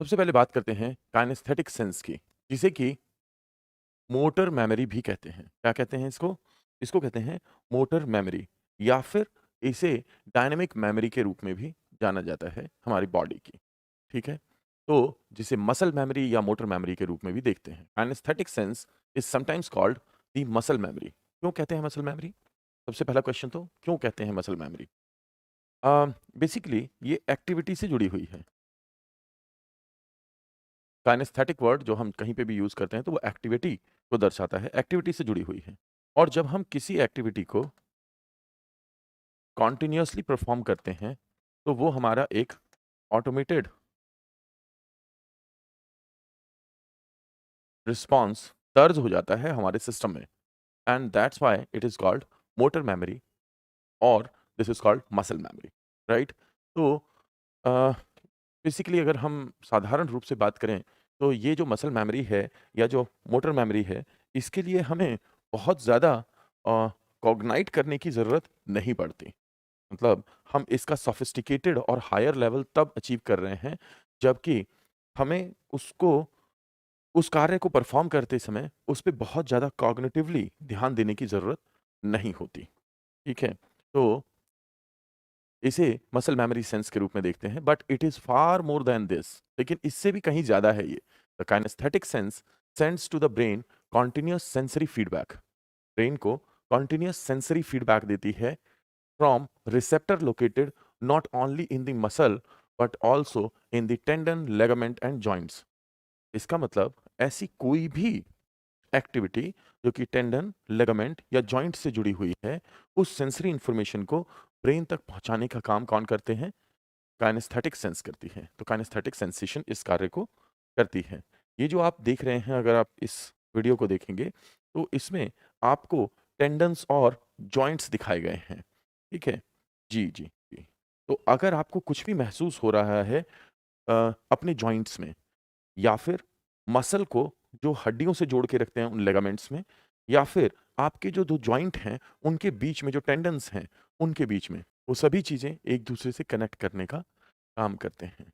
सबसे पहले बात करते हैं काइनेस्थेटिक सेंस की, जिसे कि मोटर मेमोरी भी कहते हैं। क्या कहते हैं इसको? इसको कहते हैं मोटर मेमोरी या फिर इसे डायनामिक मेमोरी के रूप में भी जाना जाता है हमारी बॉडी की, ठीक है? तो जिसे मसल मेमोरी या मोटर मेमोरी के रूप में भी देखते हैं। Kinaesthetic sense is sometimes called the muscle memory. क्यों कहते हैं मसल मेमोरी? सबसे पहला क्वेश्चन तो क्यों कहते हैं मसल मेमोरी? बेसिकली ये एक्टिविटी से जुड़ी हुई है। काइनेस्थेटिक वर्ड जो हम कहीं पे भी यूज़ करते हैं तो वो एक्टिविटी को दर्शाता है, एक्टिविटी से जुड़ी हुई है। और जब हम किसी एक्टिविटी को कंटीन्यूअसली परफॉर्म करते हैं, तो वो हमारा एक ऑटोमेटेड रिस्पॉन्स तर्ज हो जाता है हमारे सिस्टम में and that's why it is called motor memory और this is called muscle memory, right? तो अ, बेसिकली अगर हम साधारण रूप से बात करें, तो ये जो मसल मेमोरी है या जो मोटर मेमोरी है, इसके लिए हमें बहुत ज़्यादा कॉग्नाइट करने की ज़रूरत नहीं पड़ती। मतलब हम इसका सोफिस्टिकेटेड और हायर लेवल तब अचीव कर रहे हैं, जबकि हमें उसको उस कार्य को परफ़ॉर्म करते समय उस पे बहुत ज़्यादा कॉग्निटिवली ध्यान देने की ज़रूरत नहीं होती, ठीक है? तो इसे मसल मेमोरी सेंस के रूप में देखते हैं, but it is far more than this. लेकिन इससे भी कहीं ज़्यादा है ये। The kinaesthetic sense sends to the brain continuous sensory feedback. Brain को कंटीन्यूअस सेंसरी फीडबैक देती है from receptor located not only in the muscle but also in the tendon, ligament and joints. इसका मतलब ऐसी कोई भी एक्टिविटी जो कि टेंडन, लिगामेंट या जॉइंट से जुड़ी हुई है, उस सेंसरी इंफॉर्मेशन को ब्रेन तक पहुंचाने का काम कौन करते हैं? काइनेस्थेटिक सेंस करती है। तो काइनेस्थेटिक सेंसेशन इस कार्य को करती है। ये जो आप देख रहे हैं, अगर आप इस वीडियो को देखेंगे, तो इसमें आपको टेंडन्स और जॉइंट्स दिखाए गए हैं। ठीक है? जी, जी, जी। तो अगर आपको कुछ भी महसूस हो रहा है अपने जॉइंट्स में या फिर मसल को जो हड्डियों से जोड़ के रखते हैं उन लिगामेंट्स में, या फिर आपके जो 2 जॉइंट हैं, उनके बीच में जो टेंडन्स हैं, उनके बीच में, वो सभी चीज़ें एक-दूसरे से कनेक्ट करने का काम करते हैं।